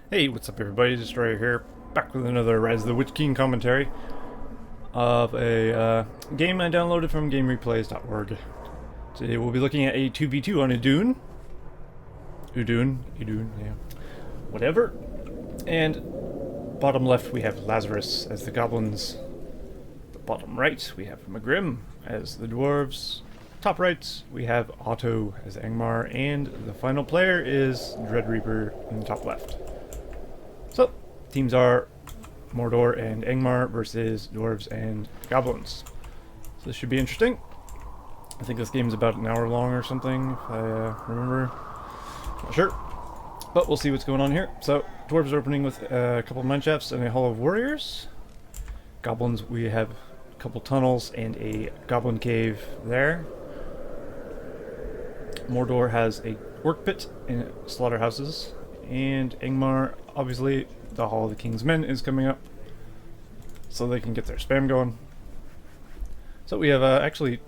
Hey, what's up everybody, Destroyer here, back with another Rise of the Witch King commentary of a game I downloaded from GameReplays.org. Today we'll be looking at a 2v2 on Udun, yeah, whatever. And bottom left we have Lazarus as the Goblins. Bottom right we have Megrim as the Dwarves. Top right we have Otto as Angmar, and the final player is DreadReapr in the top left. So, teams are Mordor and Angmar versus Dwarves and Goblins. So this should be interesting. I think this game is about an hour long or something, if I remember. Not sure. But we'll see what's going on here. So, Dwarves are opening with a couple of mineshafts and a Hall of Warriors. Goblins, we have a couple tunnels and a goblin cave there. Mordor has a work pit and slaughterhouses. And Angmar, obviously, the Hall of the King's Men is coming up, so they can get their spam going. So we have actually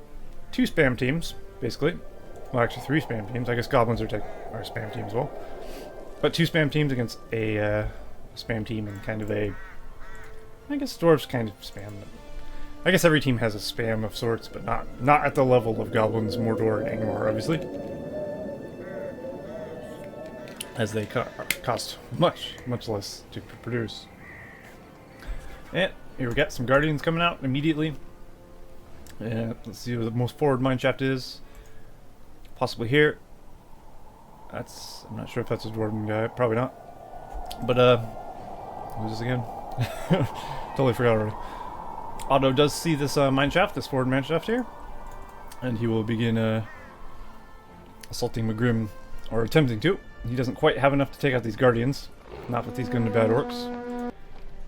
two spam teams, basically. Well, actually three spam teams. I guess Goblins are spam team as well. But two spam teams against a spam team and kind of a... I guess Dwarves kind of spam. I guess every team has a spam of sorts, but not at the level of Goblins, Mordor, and Angmar, obviously. As they cost much less to produce. And here we got some Guardians coming out immediately. And let's see what the most forward mineshaft is. Possibly here. I'm not sure if that's a Dwarven guy. Probably not. But, who's this again? Totally forgot already. Otto does see this mineshaft, this forward mineshaft here. And he will begin assaulting Megrim, or attempting to. He doesn't quite have enough to take out these Guardians. Not with these good and bad orcs.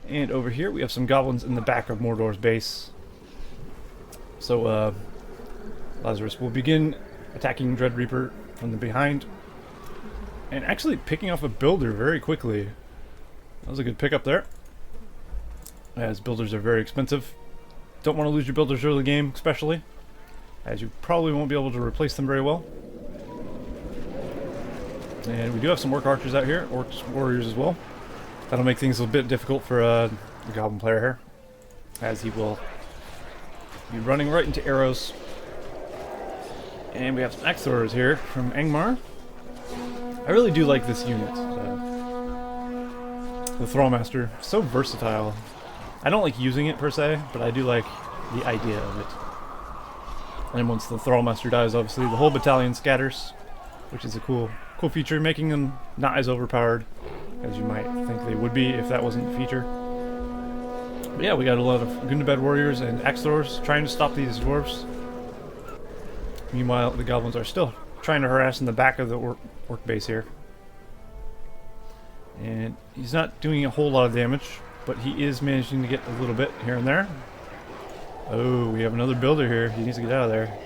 And over here we have some Goblins in the back of Mordor's base. So Lazarus will begin attacking DreadReapr from the behind. And actually picking off a builder very quickly. That was a good pickup there. As builders are very expensive. Don't want to lose your builders early game, especially. As you probably won't be able to replace them very well. And we do have some orc archers out here, orcs, warriors as well. That'll make things a bit difficult for the goblin player here, as he will be running right into arrows. And we have some axe throwers here from Angmar. I really do like this unit. The Thrallmaster, so versatile. I don't like using it per se, but I do like the idea of it. And once the Thrallmaster dies, obviously the whole battalion scatters, which is a cool feature, making them not as overpowered as you might think they would be if that wasn't the feature. But yeah, we got a lot of good and bad warriors and axe throwers trying to stop these dwarves. Meanwhile, the goblins are still trying to harass in the back of the orc base here. And he's not doing a whole lot of damage, but he is managing to get a little bit here and there. Oh, we have another builder here. He needs to get out of there.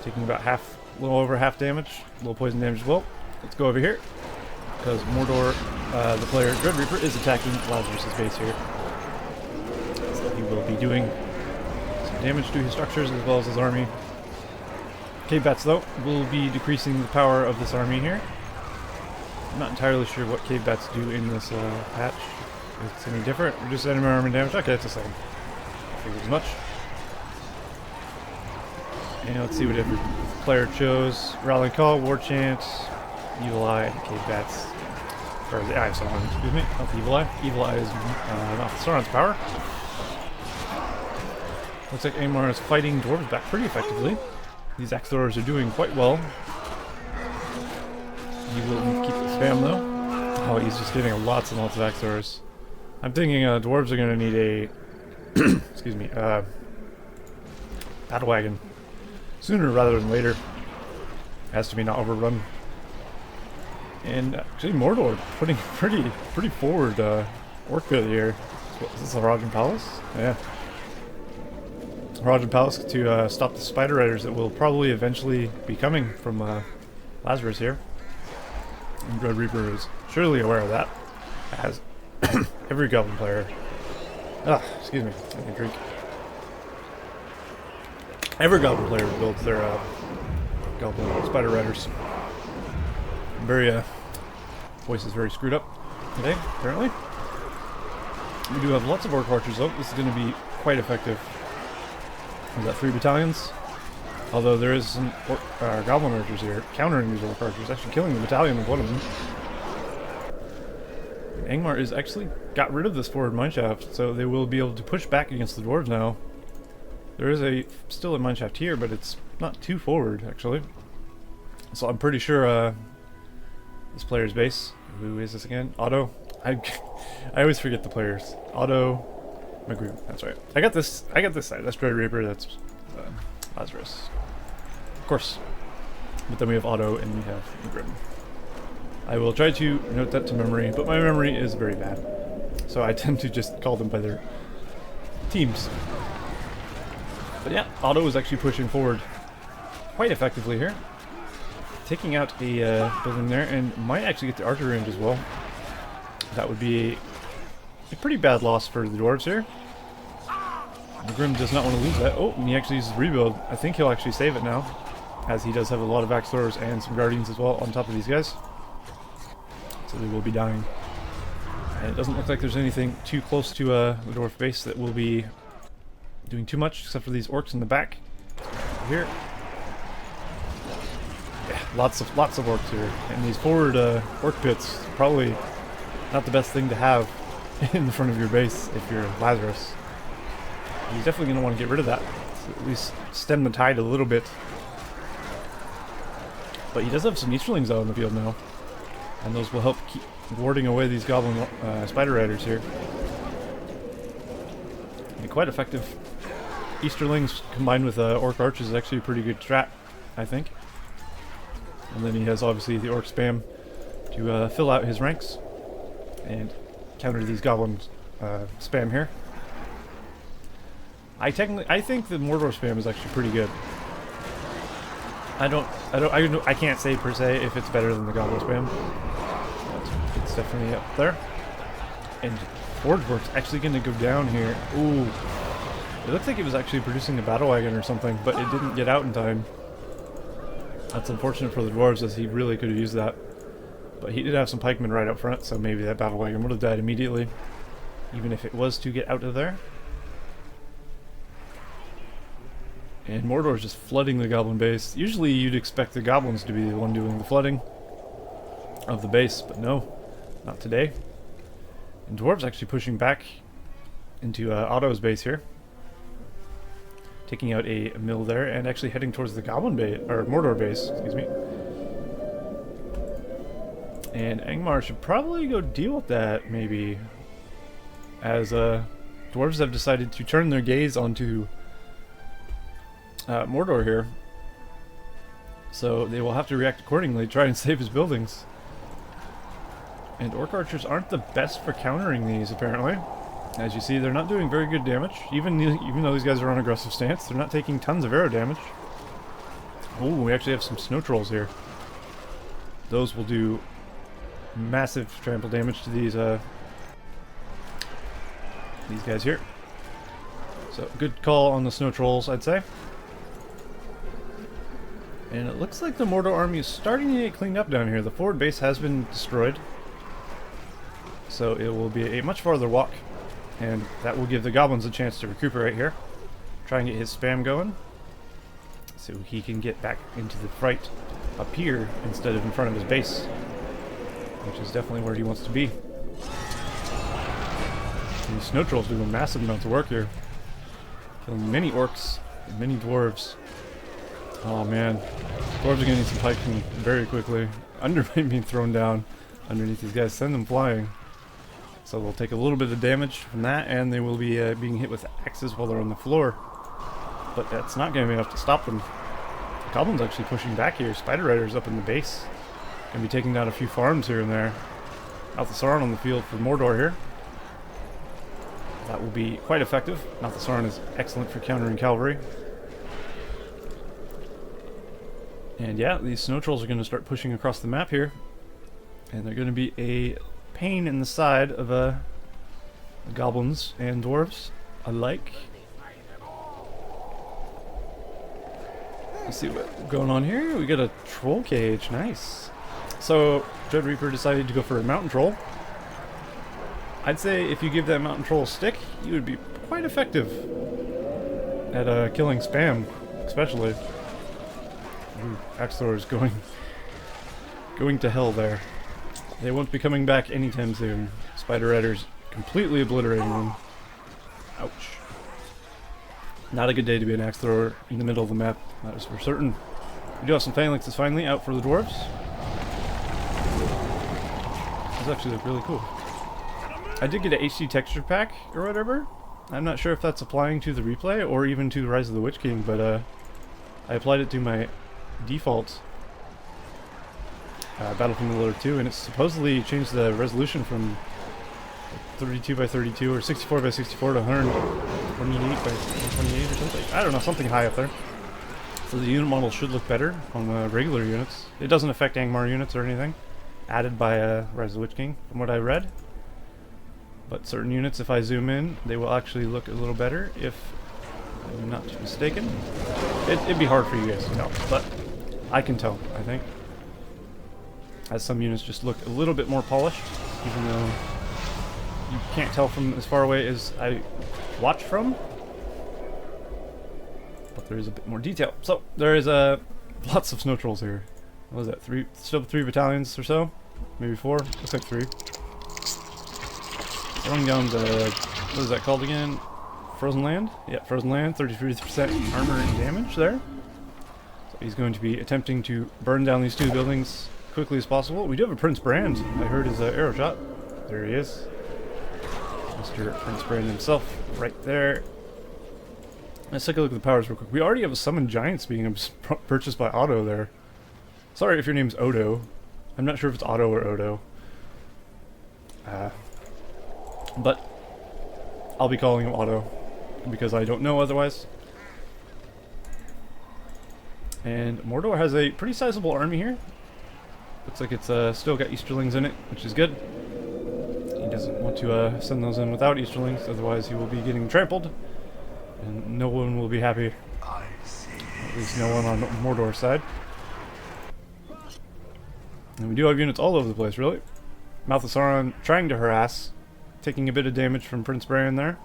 Taking about a little over half damage, a little poison damage as well. Let's go over here, because Mordor, the player DreadReapr, is attacking Lazarus' base here. So he will be doing some damage to his structures as well as his army. Cave bats, though, will be decreasing the power of this army here. I'm not entirely sure what cave bats do in this patch. If it's any different, reduce enemy armor damage. Okay, it's the same. I figured as much. And let's see what every player chose. Rallying Call, War Chant, Evil Eye, and Cave Bats. Or the Eye of Sauron, excuse me, not the Evil Eye. Evil Eye is not Sauron's power. Looks like Angmar is fighting dwarves back pretty effectively. These axe throwers are doing quite well. He will keep the spam though. Oh, he's just getting lots and lots of axe throwers. I'm thinking dwarves are going to need a excuse me, battle wagon sooner rather than later. Has to be not overrun. And actually Mordor putting pretty forward orc bit here. Is this a Rojan Palace? Yeah. Rojan Palace to stop the spider riders that will probably eventually be coming from Lazarus here. And DreadReapr is surely aware of that, as every goblin player. Excuse me, I can drink. Every goblin player builds their goblin spider riders. Very voice is very screwed up. today, apparently. We do have lots of orc archers though. This is going to be quite effective. Is that 3 battalions? Although there is some goblin archers here countering these orc archers, actually killing the battalion of one of them. Angmar is actually got rid of this forward mineshaft, so they will be able to push back against the dwarves now. There is still a mineshaft here, but it's not too forward actually. So I'm pretty sure this player's base. Who is this again? Otto. I always forget the players. Otto, Megrim. That's right. I got this side. That's DreadReapr. That's Lazarus. Of course. But then we have Otto and we have Megrim. I will try to note that to memory, but my memory is very bad. So I tend to just call them by their teams. But yeah, Otto is actually pushing forward quite effectively here. Taking out a building there, and might actually get the archer range as well. That would be a pretty bad loss for the dwarves here. The Grim does not want to lose that. Oh, and he actually uses rebuild. I think he'll actually save it now, as he does have a lot of axe throwers and some guardians as well on top of these guys. So they will be dying. And it doesn't look like there's anything too close to the dwarf base that will be doing too much, except for these orcs in the back. Here. Yeah, lots of orcs here. And these forward orc pits, probably not the best thing to have in the front of your base if you're Lazarus. He's definitely going to want to get rid of that. So at least stem the tide a little bit. But he does have some Easterlings out in the field now. And those will help keep warding away these goblin spider riders here. Be quite effective. Easterlings combined with orc archers is actually a pretty good strat, I think. And then he has obviously the orc spam to fill out his ranks and counter these goblin spam here. I think the Mordor spam is actually pretty good. I can't say per se if it's better than the goblin spam. It's definitely up there. And Forge Work's actually going to go down here. Ooh. It looks like it was actually producing a battle wagon or something, but it didn't get out in time. That's unfortunate for the dwarves, as he really could have used that. But he did have some pikemen right up front, so maybe that battle wagon would have died immediately, even if it was to get out of there. And Mordor's just flooding the goblin base. Usually you'd expect the goblins to be the one doing the flooding of the base, but no, not today. And dwarves actually pushing back into Otto's base here. Taking out a mill there and actually heading towards the goblin base, or Mordor base, excuse me. And Angmar should probably go deal with that, maybe. As dwarves have decided to turn their gaze onto Mordor here. So they will have to react accordingly, try and save his buildings. And orc archers aren't the best for countering these, apparently. As you see, they're not doing very good damage. Even though these guys are on aggressive stance, they're not taking tons of arrow damage. Oh, we actually have some snow trolls here. Those will do massive trample damage to these guys here. So, good call on the snow trolls, I'd say. And it looks like the Mordor army is starting to get cleaned up down here. The forward base has been destroyed. So it will be a much farther walk. And that will give the goblins a chance to recuperate here. Try and get his spam going. So he can get back into the fight up here instead of in front of his base. Which is definitely where he wants to be. And these snow trolls doing massive amounts of work here. Killing many orcs and many dwarves. Oh man. Dwarves are gonna need some pikemen very quickly. Undermine being thrown down underneath these guys. Send them flying. So they'll take a little bit of damage from that, and they will be being hit with axes while they're on the floor. But that's not going to be enough to stop them. The goblins actually pushing back here. Spider Riders up in the base. Going to be taking down a few farms here and there. Malthasaurn on the field for Mordor here. That will be quite effective. Malthasaurn is excellent for countering cavalry. And yeah, these snow trolls are going to start pushing across the map here. And they're going to be a pain in the side of goblins and dwarves alike. Let's see what's going on here. We got a troll cage. Nice. So DreadReapr decided to go for a mountain troll. I'd say if you give that mountain troll a stick, you would be quite effective at killing spam, especially. Ooh, axe thrower is going to hell there. They won't be coming back anytime soon. Spider Riders completely obliterating them. Ouch. Not a good day to be an axe thrower in the middle of the map, that is for certain. We do have some phalanxes finally out for the dwarves. These actually look really cool. I did get an HD texture pack or whatever. I'm not sure if that's applying to the replay or even to Rise of the Witch King, but I applied it to my default Battlefield Miller 2, and it's supposedly changed the resolution from 32 by 32 or 64 by 64 to 128 by 128 or something. I don't know, something high up there. So the unit model should look better on regular units. It doesn't affect Angmar units or anything. Added by Rise of the Witch King, from what I read. But certain units, if I zoom in, they will actually look a little better if I'm not mistaken. It'd be hard for you guys to tell, but I can tell, I think. As some units just look a little bit more polished, even though you can't tell from as far away as I watch from. But there is a bit more detail. So there is lots of snow trolls here. What is that? Still 3 battalions or so? Maybe 4? Looks like 3. Throwing down the, what is that called again? Frozen Land? Yeah, Frozen Land, 33% armor and damage there. So he's going to be attempting to burn down these 2 buildings quickly as possible. We do have a Prince Brand. I heard his arrow shot. There he is. Mr. Prince Brand himself, right there. Let's take a look at the powers real quick. We already have a Summoned Giants being purchased by Otto there. Sorry if your name's Otto. I'm not sure if it's Otto or Odo. But I'll be calling him Otto because I don't know otherwise. And Mordor has a pretty sizable army here. Looks like it's still got Easterlings in it, which is good. He doesn't want to send those in without Easterlings, otherwise he will be getting trampled. And no one will be happy. At least no one on Mordor's side. And we do have units all over the place, really. Mouth of Sauron trying to harass, taking a bit of damage from Prince Brand there.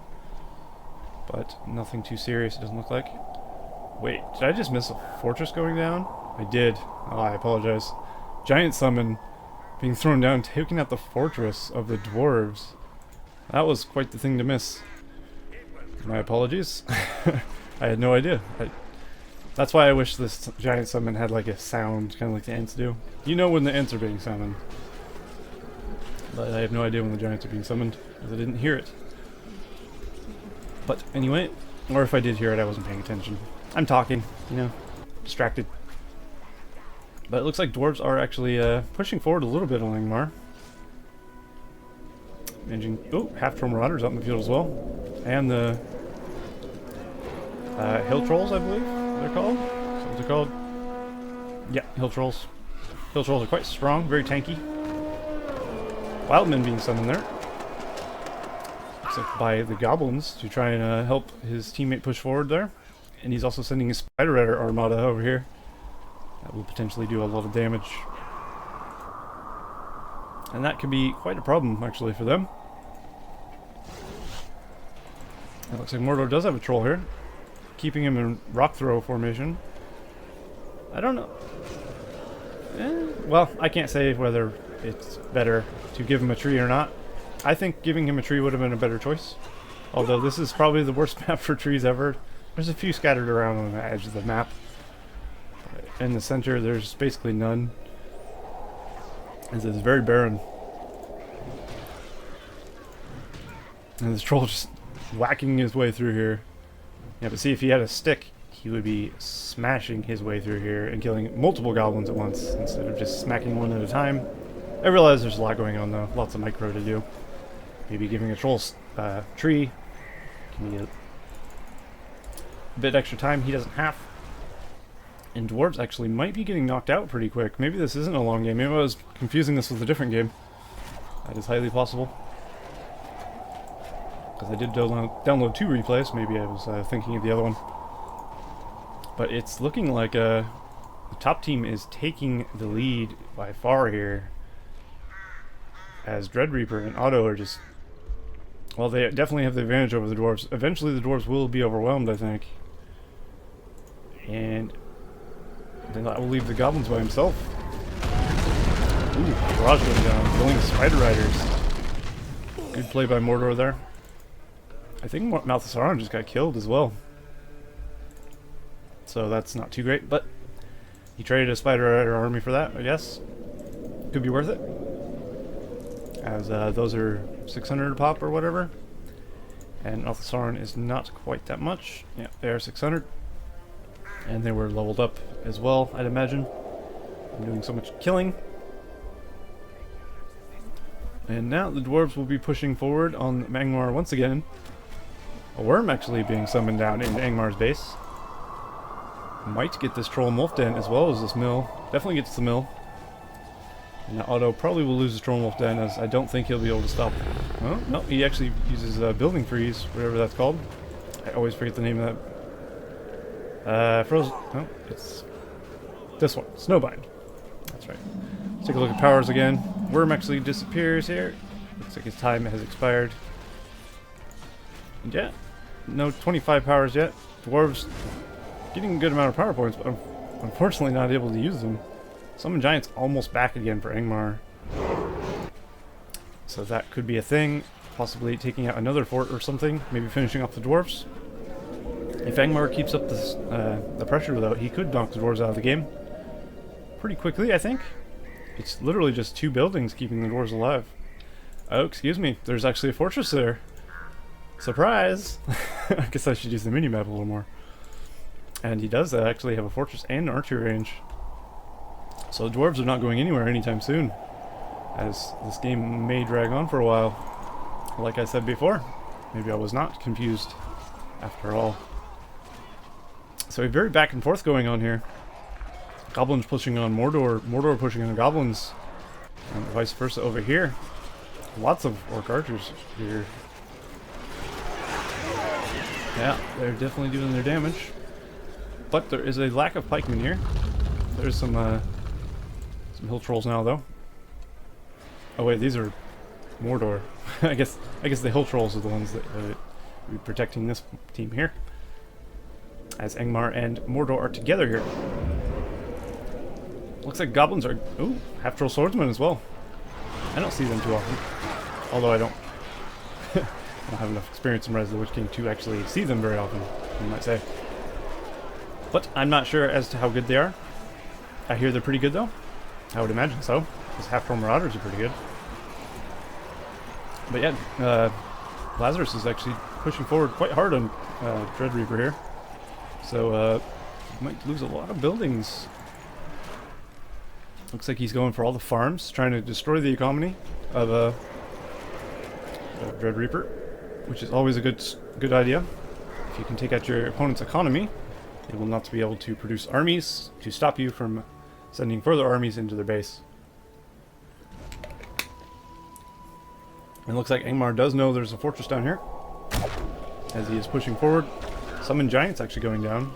But nothing too serious, it doesn't look like. Wait, did I just miss a fortress going down? I did. Oh, I apologize. Giant summon being thrown down, taking out the fortress of the dwarves. That was quite the thing to miss. My apologies. I had no idea. That's why I wish this giant summon had like a sound, kind of like the Ents do. You know when the Ents are being summoned. But I have no idea when the giants are being summoned, because I didn't hear it. But anyway, or if I did hear it, I wasn't paying attention. I'm talking, you know, distracted. But it looks like dwarves are actually pushing forward a little bit on Angmar. Managing, oh, half-troll marauders out in the field as well. And the hill trolls, I believe they're called. Is that what they're called? Yeah, hill trolls. Hill trolls are quite strong, very tanky. Wildmen being summoned there. Looks like by the goblins to try and help his teammate push forward there. And he's also sending his Spider Rider armada over here. That will potentially do a lot of damage. And that could be quite a problem, actually, for them. It looks like Mordor does have a troll here. Keeping him in rock throw formation. I don't know. Well, I can't say whether it's better to give him a tree or not. I think giving him a tree would have been a better choice. Although this is probably the worst map for trees ever. There's a few scattered around on the edge of the map. In the center, there's basically none. It's very barren. And this troll just whacking his way through here. Yeah, but see, if he had a stick, he would be smashing his way through here and killing multiple goblins at once instead of just smacking one at a time. I realize there's a lot going on though, lots of micro to do. Maybe giving a troll tree can be a bit extra time he doesn't have. And dwarves actually might be getting knocked out pretty quick. Maybe this isn't a long game. Maybe I was confusing this with a different game. That is highly possible. Because I did download 2 replays. Maybe I was thinking of the other one. But it's looking like the top team is taking the lead by far here. As DreadReapr and Otto are just Well, they definitely have the advantage over the dwarves. Eventually the dwarves will be overwhelmed, I think. And then that will leave the goblins by himself. Ooh, barrage going down, killing the spider riders. Good play by Mordor there. I think Mouth of Sauron just got killed as well. So that's not too great, but he traded a spider rider army for that, I guess. Could be worth it. As those are 600 a pop or whatever. And Mouth of Sauron is not quite that much. Yeah, they are 600. And they were leveled up as well, I'd imagine. I'm doing so much killing. And now the dwarves will be pushing forward on Angmar once again. A worm actually being summoned down into Angmar's base. Might get this troll and wolf den as well as this mill. Definitely gets the mill. And now Otto probably will lose his troll and wolf den, as I don't think he'll be able to stop. Oh, no, he actually uses building freeze, whatever that's called. I always forget the name of that. Frozen. No, it's this one. Snowbind. That's right. Let's take a look at powers again. Worm actually disappears here. Looks like his time has expired. And yeah, no 25 powers yet. Dwarves getting a good amount of power points, but I'm unfortunately not able to use them. Summon Giant's almost back again for Angmar. So that could be a thing. Possibly taking out another fort or something. Maybe finishing off the dwarves. If Angmar keeps up this, the pressure though, he could knock the dwarves out of the game pretty quickly, I think. It's literally just 2 buildings keeping the dwarves alive. Oh, excuse me. There's actually a fortress there. Surprise! I guess I should use the minimap a little more. And he does actually have a fortress and archery range. So the dwarves are not going anywhere anytime soon, as this game may drag on for a while. Like I said before, maybe I was not confused after all. So a very back and forth going on here. Goblins pushing on Mordor, Mordor pushing on goblins, and vice versa over here. Lots of orc archers here. Yeah, they're definitely doing their damage. But there is a lack of pikemen here. There's some hill trolls now, though. Oh wait, these are Mordor. I guess the hill trolls are the ones that will be protecting this team here. As Angmar and Mordor are together here. Looks like goblins are... Ooh, half-troll swordsmen as well. I don't see them too often. Although I don't have enough experience in Rise of the Witch King to actually see them very often, you might say. But I'm not sure as to how good they are. I hear they're pretty good, though. I would imagine so, because half-troll marauders are pretty good. But yeah, Lazarus is actually pushing forward quite hard on DreadReapr here. So, might lose a lot of buildings. Looks like he's going for all the farms, trying to destroy the economy of DreadReapr, which is always a good idea. If you can take out your opponent's economy, they will not be able to produce armies to stop you from sending further armies into their base. And it looks like Angmar does know there's a fortress down here, as he is pushing forward. Summon Giant's actually going down.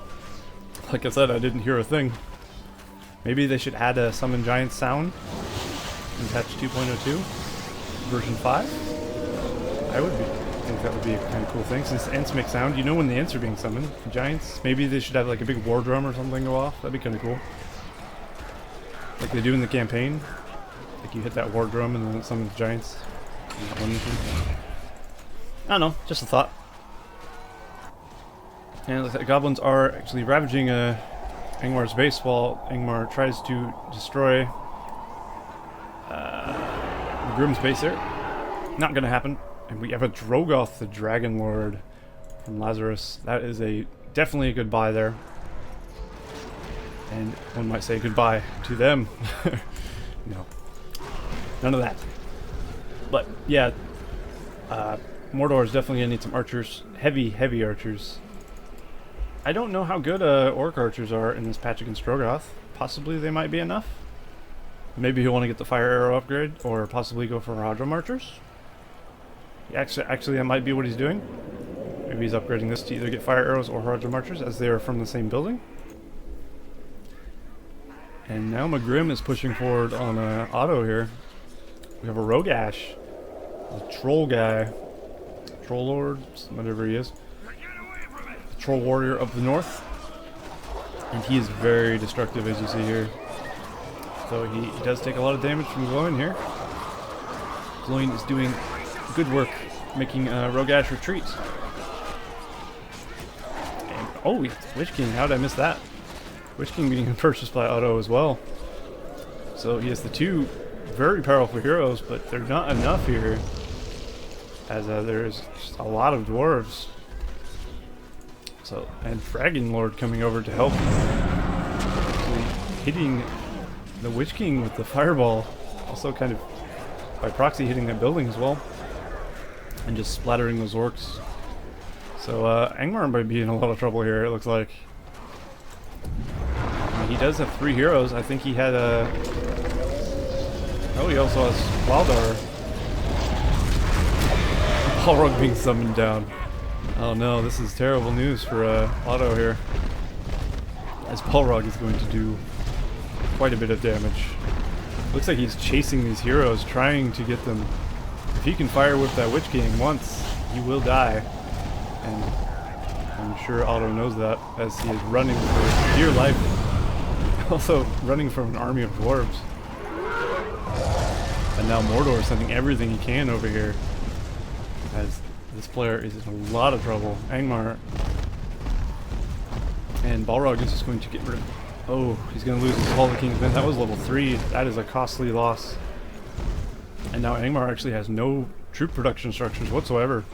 Like I said, I didn't hear a thing. Maybe they should add a Summon Giant sound in patch 2.02, version 5. I think that would be a kind of cool thing, since ants make sound. You know when the ants are being summoned. Giants, maybe they should have like a big war drum or something go off. That'd be kind of cool. Like they do in the campaign. Like you hit that war drum and then it summons giants. I don't know, just a thought. And it looks like goblins are actually ravaging Angmar's base while Angmar tries to destroy Megrim's base there. Not gonna happen. And we have a Drogoth, the Dragon Lord from Lazarus. That is definitely a good buy there. And one might say goodbye to them. No. None of that. But yeah, Mordor is definitely gonna need some archers. Heavy archers. I don't know how good orc archers are in this patch against Drogoth. Possibly they might be enough. Maybe he'll want to get the fire arrow upgrade, or possibly go for Rodrum archers. Actually, that might be what he's doing. Maybe he's upgrading this to either get fire arrows or Rodrum archers, as they are from the same building. And now Megrim is pushing forward on Otto here. We have a Rogash, the troll guy, Troll Lord, whatever he is. The Troll Warrior of the North. And he is very destructive, as you see here. So he does take a lot of damage from Gloin here. Gloin is doing good work making Rogue Ash retreat. And, oh, Witch King, how did I miss that? Witch King being purchased by Otto as well. So he has the two very powerful heroes, but they're not enough here, as there's just a lot of dwarves. So, and Fragging Lord coming over to help, actually hitting the Witch King with the fireball, also kind of by proxy hitting that building as well, and just splattering those orcs. So Angmar might be in a lot of trouble here, it looks like. I mean, he does have 3 heroes. I think he had a... Oh, he also has Waldar. Balrog being summoned down. Oh no, this is terrible news for Otto here, as Balrog is going to do quite a bit of damage. Looks like he's chasing these heroes, trying to get them. If he can fire whip that Witch King once, he will die. And I'm sure Otto knows that, as he is running for dear life. Also running from an army of dwarves. And now Mordor is sending everything he can over here, as this player is in a lot of trouble. Angmar and Balrog is just going to get rid of... Oh, he's going to lose his Hall of the King's Men. That was level 3. That is a costly loss. And now Angmar actually has no troop production structures whatsoever.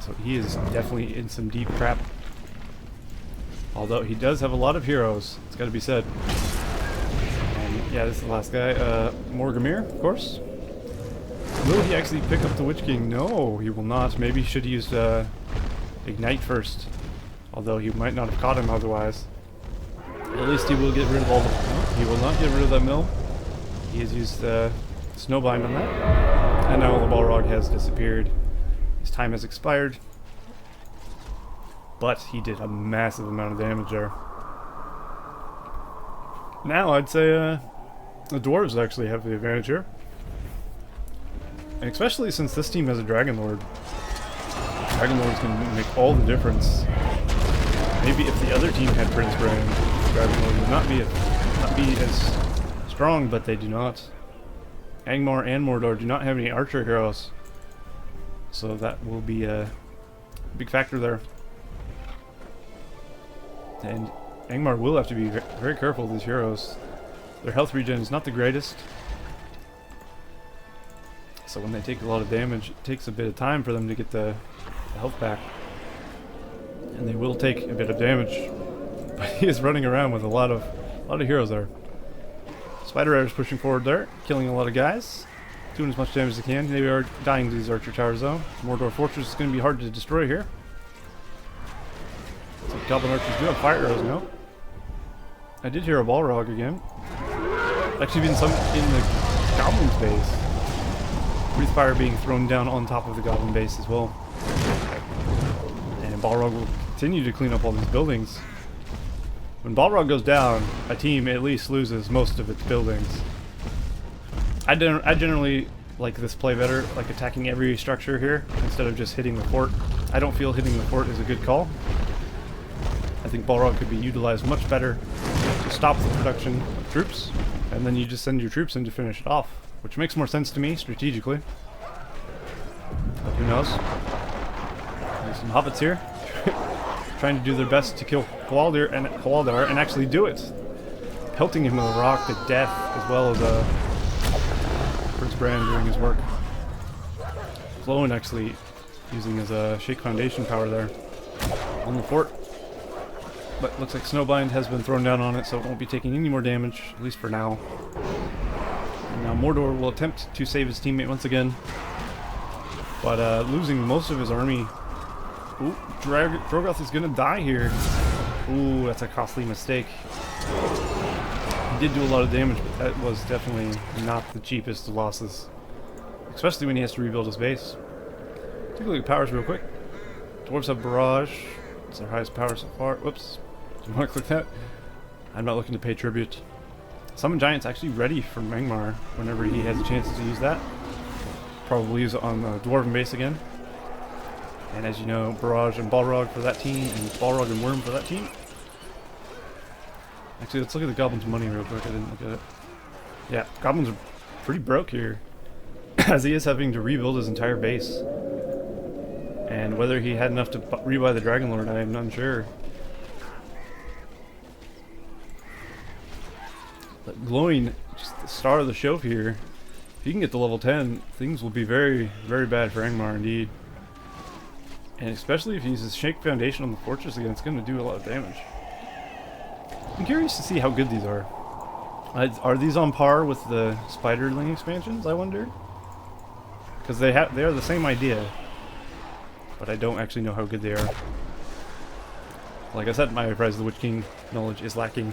So he is definitely in some deep crap. Although he does have a lot of heroes, it's got to be said. And yeah, this is the last guy. Morgamir, of course. Will he actually pick up the Witch King? No, he will not. Maybe he should have used Ignite first. Although he might not have caught him otherwise. At least he will get rid of all the... No, he will not get rid of that mill. He has used Snowbind on that. And now the Balrog has disappeared. His time has expired. But he did a massive amount of damage there. Now I'd say the Dwarves actually have the advantage here. And especially since this team has a Dragon Lord. Dragon Lord is going to make all the difference. Maybe if the other team had Prince Brand, Dragon Lord would not be as strong, but they do not. Angmar and Mordor do not have any archer heroes, so that will be a big factor there. And Angmar will have to be very careful with these heroes. Their health regen is not the greatest, so when they take a lot of damage, it takes a bit of time for them to get the health back. And they will take a bit of damage, but he is running around with a lot of heroes there. Spider Rider is pushing forward there, killing a lot of guys, doing as much damage as they can. They are dying to these archer towers though. Mordor Fortress is going to be hard to destroy here. So Goblin archers do have fire arrows now. I did hear a Balrog again. Actually been some in the Goblin's base. Breathe fire being thrown down on top of the Goblin base as well. And Balrog will continue to clean up all these buildings. When Balrog goes down, a team at least loses most of its buildings. I generally like this play better, like attacking every structure here instead of just hitting the fort. I don't feel hitting the fort is a good call. I think Balrog could be utilized much better to stop the production of troops, and then you just send your troops in to finish it off, which makes more sense to me strategically. But who knows? There's some hobbits here trying to do their best to kill Hwaldar and actually do it, pelting him with a rock to death, as well as Prince Bran doing his work. Gloin actually using his Shake Foundation power there on the fort. But looks like Snowbind has been thrown down on it, so it won't be taking any more damage, at least for now. And now Mordor will attempt to save his teammate once again, but losing most of his army. Ooh, Drogoth is gonna die here. Ooh, that's a costly mistake. He did do a lot of damage, but that was definitely not the cheapest of losses. Especially when he has to rebuild his base. Take a look at powers real quick. Dwarves have Barrage. It's their highest power so far. Whoops. Do you want to click that? I'm not looking to pay tribute. Summon Giant's actually ready for Angmar whenever he has a chance to use that. probably use it on the Dwarven base again. And as you know, Barrage and Balrog for that team, and Balrog and Worm for that team. Actually, let's look at the Goblins' money real quick. I didn't look at it. Yeah, Goblins are pretty broke here, as he is having to rebuild his entire base. And whether he had enough to rebuy the Dragon Lord, I am unsure. But Glowing, just the star of the show here. If he can get to level 10, things will be very, very bad for Angmar indeed. And especially if he uses Shake Foundation on the fortress again, it's going to do a lot of damage. I'm curious to see how good these are. Are these on par with the Spiderling expansions, I wonder? Because they are the same idea. But I don't actually know how good they are. Like I said, my Rise of the Witch King knowledge is lacking.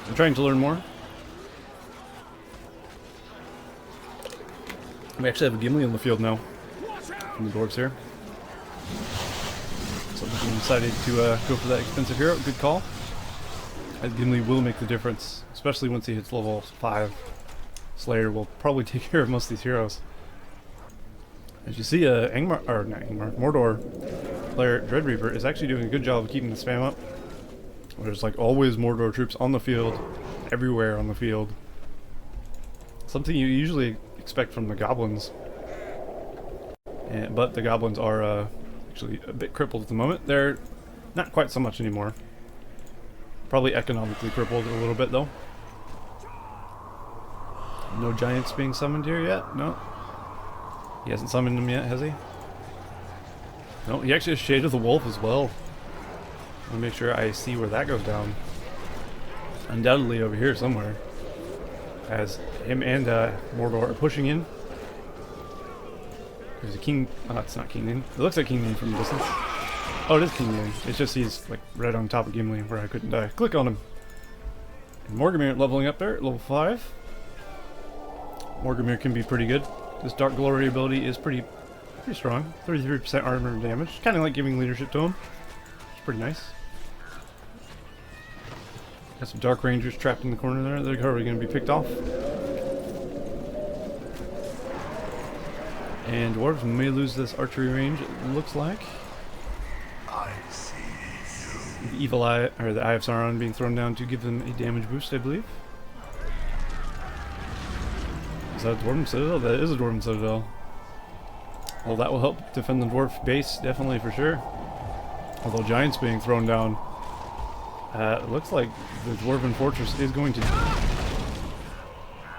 I'm trying to learn more. We actually have a Gimli on the field now. From the Dwarves here. So I'm decided to go for that expensive hero. Good call. As Gimli will make the difference, especially once he hits level 5. Slayer will probably take care of most of these heroes. As you see, Mordor player DreadReapr is actually doing a good job of keeping the spam up. There's like always Mordor troops on the field, everywhere on the field. Something you usually expect from the Goblins. But the Goblins are actually a bit crippled at the moment. They're not quite so much anymore. Probably economically crippled a little bit though. No giants being summoned here yet? No. He hasn't summoned them yet, has he? No, he actually has Shade of the Wolf as well. Let me make sure I see where that goes down. Undoubtedly over here somewhere. As him and Mordor are pushing in. There's a King... Oh, it's not King Nin. It looks like King Nin from the distance. Oh, it is King Nin. It's just he's like right on top of Gimli where I couldn't click on him. And Morgamir leveling up there at level 5. Morgamir can be pretty good. This Dark Glory ability is pretty strong. 33% armor damage. Kind of like giving leadership to him. It's pretty nice. Got some Dark Rangers trapped in the corner there. They're already going to be picked off. And Dwarves may lose this archery range, it looks like. I see you. The Evil Eye, or the Eye of Sauron being thrown down to give them a damage boost, I believe. Is that a Dwarven Citadel? That is a Dwarven Citadel. Well, that will help defend the Dwarf base, definitely for sure. Although Giants being thrown down. It looks like the Dwarven Fortress is going to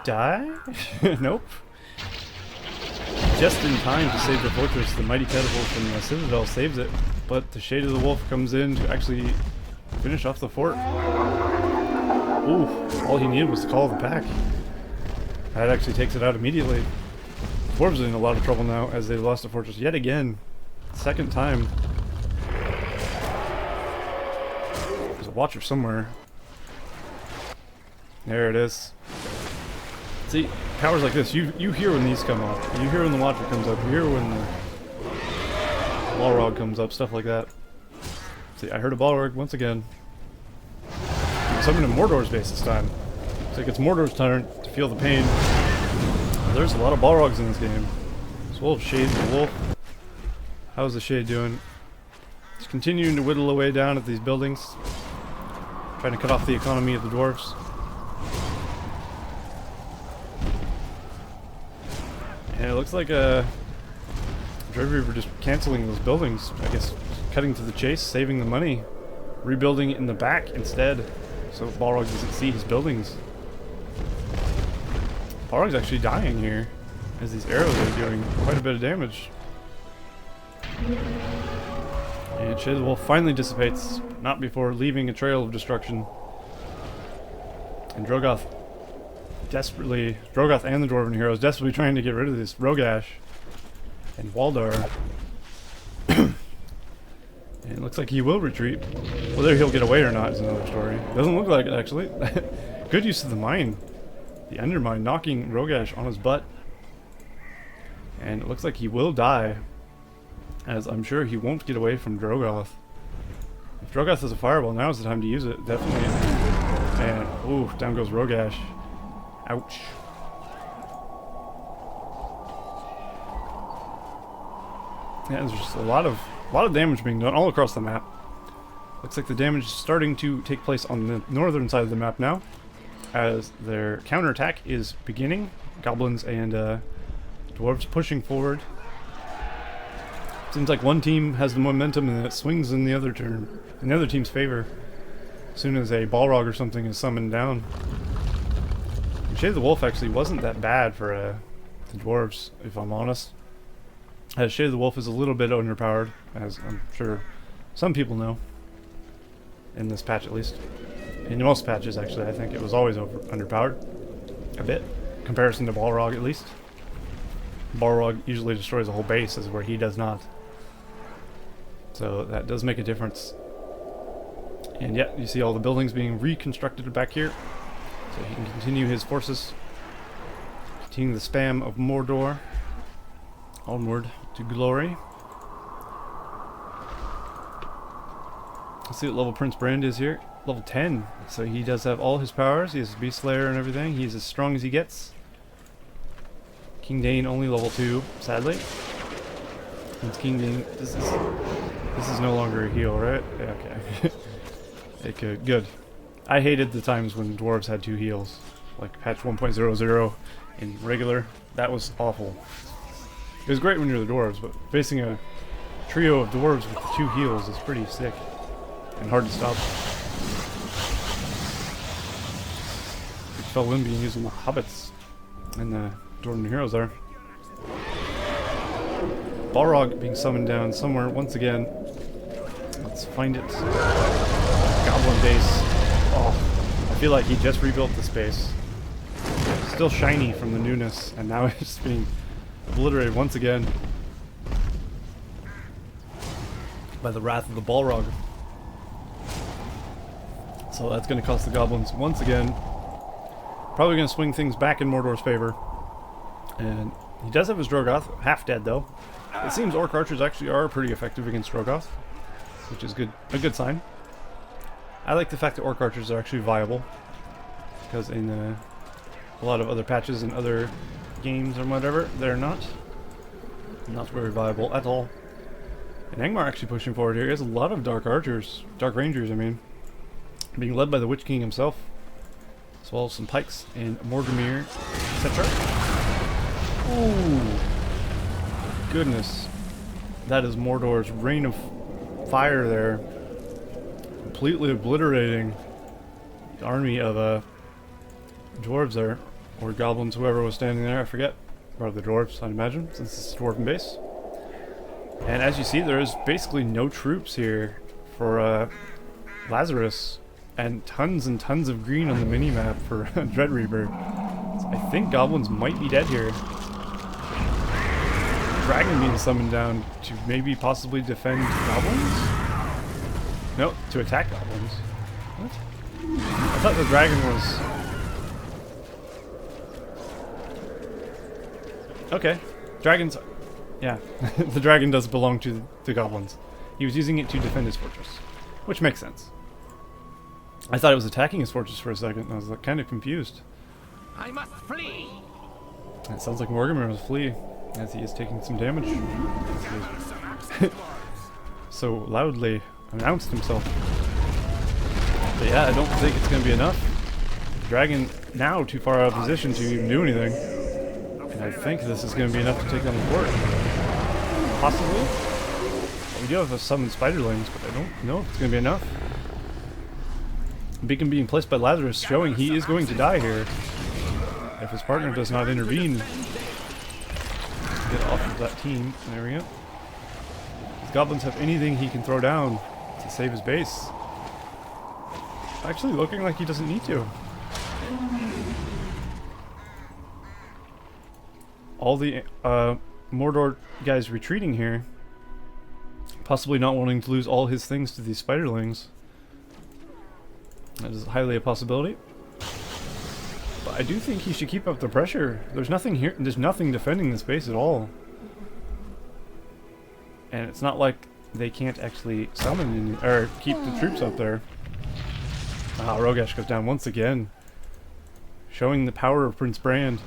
die? Nope. Just in time to save the fortress, the mighty catapult from the Citadel saves it, but the Shade of the Wolf comes in to actually finish off the fort. Ooh, all he needed was to call the pack. That actually takes it out immediately. Dwarves are in a lot of trouble now as they've lost the fortress yet again. Second time. There's a Watcher somewhere. There it is. See, powers like this, you hear when these come up. You hear when the Watcher comes up. You hear when the Balrog comes up, stuff like that. See, I heard a Balrog once again. Summoned in Mordor's base this time. It's like it's Mordor's turn to feel the pain. There's a lot of Balrogs in this game. As well as Shade the Wolf. How's the Shade doing? He's continuing to whittle away down at these buildings. Trying to cut off the economy of the Dwarves. And it looks like DreadReapr just canceling those buildings. I guess cutting to the chase, saving the money. Rebuilding it in the back instead. So Balrog doesn't see his buildings. Balrog's actually dying here. As these arrows are doing quite a bit of damage. And Shade of the Wolf finally dissipates. Not before leaving a trail of destruction. And Drogoth and the Dwarven heroes desperately trying to get rid of this Rogash and Waldar. And it looks like he will retreat. Whether he'll get away or not is another story. Doesn't look like it, actually. Good use of the mine. The Undermine knocking Rogash on his butt. And it looks like he will die. As I'm sure he won't get away from Drogoth. If Drogoth has a fireball, now is the time to use it. Definitely. And, ooh, down goes Rogash. Ouch. Yeah, there's just a lot of damage being done all across the map. Looks like the damage is starting to take place on the northern side of the map now, as their counterattack is beginning. Goblins and dwarves pushing forward. Seems like one team has the momentum and it swings in the other team's favor as soon as a Balrog or something is summoned down. Shade of the Wolf actually wasn't that bad for the dwarves, if I'm honest. Shade of the Wolf is a little bit underpowered, as I'm sure some people know. In this patch, at least. In most patches, actually, I think it was always underpowered. A bit. In comparison to Balrog, at least. Balrog usually destroys a whole base, as where he does not. So that does make a difference. And yeah, you see all the buildings being reconstructed back here. So he can continue his forces. Continue the spam of Mordor. Onward to glory. Let's see what level Prince Brand is here. Level 10. So he does have all his powers. He has Beast Slayer and everything. He's as strong as he gets. King Dane only level 2, sadly. It's King Dane. This is no longer a heal, right? Yeah, okay. Okay, good. I hated the times when dwarves had 2 heals. Like patch 1.00 in regular. That was awful. It was great when you're the dwarves, but facing a trio of dwarves with 2 heals is pretty sick. And hard to stop. Big fell in being using the hobbits and the Dwarven heroes there. Balrog being summoned down somewhere once again. Let's find it. Goblin base. Oh, I feel like he just rebuilt this base. Still shiny from the newness, and now it's being obliterated once again by the wrath of the Balrog. So that's going to cost the goblins once again. Probably going to swing things back in Mordor's favor. And he does have his Drogoth, half dead though. It seems Orc Archers actually are pretty effective against Drogoth, which is a good sign. I like the fact that Orc Archers are actually viable, because in a lot of other patches and other games or whatever, they're not very viable at all. And Angmar actually pushing forward here. He has a lot of Dark Rangers, I mean. Being led by the Witch King himself, as well as some pikes and Morgrimir, etc. Ooh, goodness, that is Mordor's rain of fire there, completely obliterating the army of dwarves there, or goblins, whoever was standing there. I forget. Or the dwarves, I'd imagine, since it's a dwarven base. And as you see, there is basically no troops here for Lazarus. And tons of green on the mini-map for DreadReapr. So I think goblins might be dead here. Dragon being summoned down to maybe possibly defend goblins? No, to attack goblins. What? I thought the dragon was... Okay. Dragons... Yeah. The dragon does belong to the goblins. He was using it to defend his fortress. Which makes sense. I thought it was attacking his fortress for a second, and I was like, kind of confused. I must flee. It sounds like Morgrimir must flee, as he is taking some damage. So loudly announced himself. But yeah, I don't think it's going to be enough. The dragon now too far out of position to even do anything. And I think this is going to be enough to take down the fort. Possibly. Well, we do have a summoned spiderlings, but I don't know if it's going to be enough. Beacon being placed by Lazarus, showing he is going to die here if his partner does not intervene. Get off of that team. There we go. These goblins have anything he can throw down to save his base. Actually looking like he doesn't need to. All the Mordor guys retreating here, possibly not wanting to lose all his things to these spiderlings. That is highly a possibility. But I do think he should keep up the pressure. There's nothing here. There's nothing defending this base at all. And it's not like they can't actually summon or keep the troops up there. Rogash goes down once again, showing the power of Prince Brand.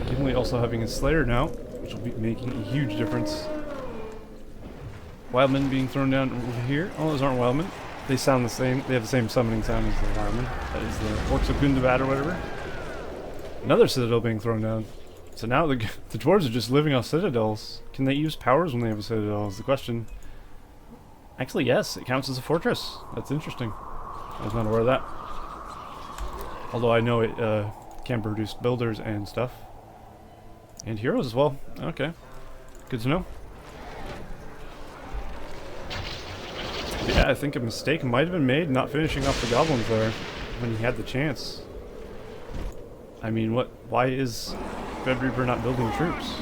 Gimli also having his Slayer now, which will be making a huge difference. Wildmen being thrown down over here. Oh, those aren't wildmen. They sound the same. They have the same summoning sound as the wildmen. That is the Orcs of Gundabad or whatever. Another citadel being thrown down. So now the dwarves are just living off citadels. Can they use powers when they have a citadel is the question. Actually, yes. It counts as a fortress. That's interesting. I was not aware of that. Although I know it can produce builders and stuff. And heroes as well. Okay. Good to know. Yeah, I think a mistake might have been made not finishing off the goblins there when he had the chance. I mean, why is DreadReapr not building troops?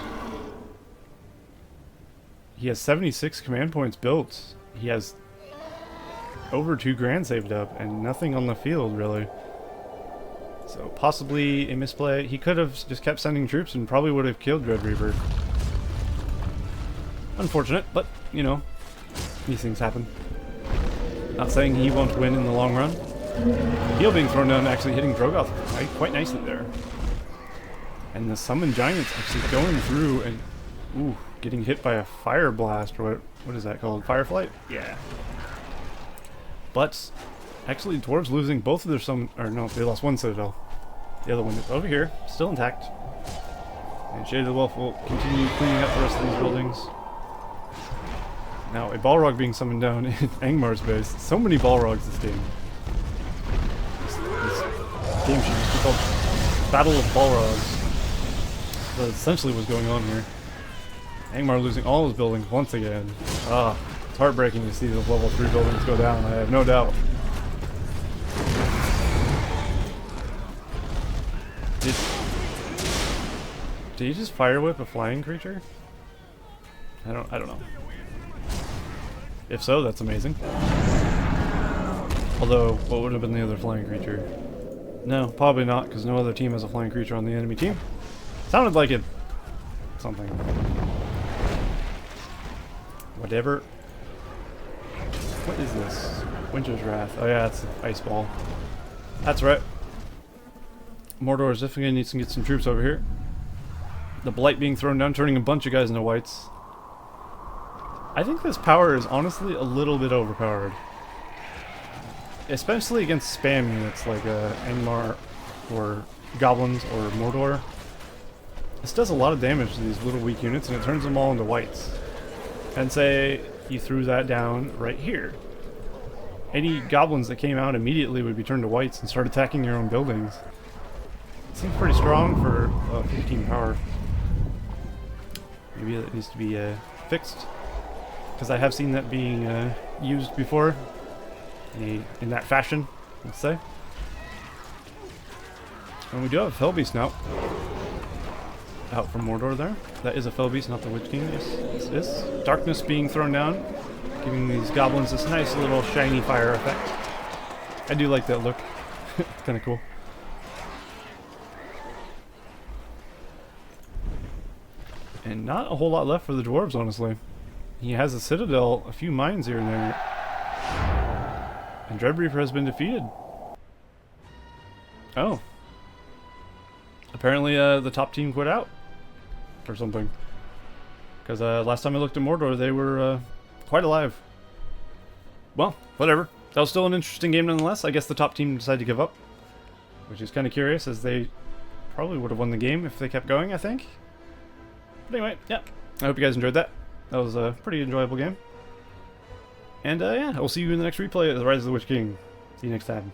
He has 76 command points built. He has over 2 grand saved up and nothing on the field really. So possibly a misplay. He could have just kept sending troops and probably would have killed DreadReapr. Unfortunate, but you know, these things happen. Not saying he won't win in the long run. Heal being thrown down, actually hitting Drogoth quite nicely there. And the Summon Giants actually going through and getting hit by a Fire Blast, or what is that called? Fireflight? Yeah. But actually Dwarves losing both of their summon, or no, they lost one citadel. The other one is over here, still intact. And Shade of the Wolf will continue cleaning up the rest of these buildings. Now, a Balrog being summoned down in Angmar's base. So many Balrogs this game. This game should just be called Battle of Balrogs. That's essentially what's going on here. Angmar losing all his buildings once again. It's heartbreaking to see those level 3 buildings go down, I have no doubt. Did he just fire whip a flying creature? I don't know. If so, that's amazing. Although, what would have been the other flying creature? No, probably not, because no other team has a flying creature on the enemy team. Sounded like it. Something. Whatever. What is this? Winter's Wrath. Oh yeah, it's an ice ball. That's right. Mordor is definitely going to need to get some troops over here. The Blight being thrown down, turning a bunch of guys into whites. I think this power is honestly a little bit overpowered. Especially against spam units like Angmar or Goblins or Mordor. This does a lot of damage to these little weak units and it turns them all into whites. And say you threw that down right here. Any goblins that came out immediately would be turned to whites and start attacking your own buildings. It seems pretty strong for 15 power. Maybe that needs to be fixed. Because I have seen that being used before in that fashion, let's say. And we do have a Fellbeast now. Out from Mordor there. That is a Fellbeast, not the Witch King. Yes, this is. Darkness being thrown down, giving these goblins this nice little shiny fire effect. I do like that look. Kind of cool. And not a whole lot left for the dwarves, honestly. He has a citadel, a few mines here and there. And DreadReapr has been defeated. Oh. Apparently the top team quit out. Or something. Because last time I looked at Mordor, they were quite alive. Well, whatever. That was still an interesting game nonetheless. I guess the top team decided to give up. Which is kind of curious, as they probably would have won the game if they kept going, I think. But anyway, yeah. I hope you guys enjoyed that. That was a pretty enjoyable game. And yeah, I will see you in the next replay of The Rise of the Witch King. See you next time.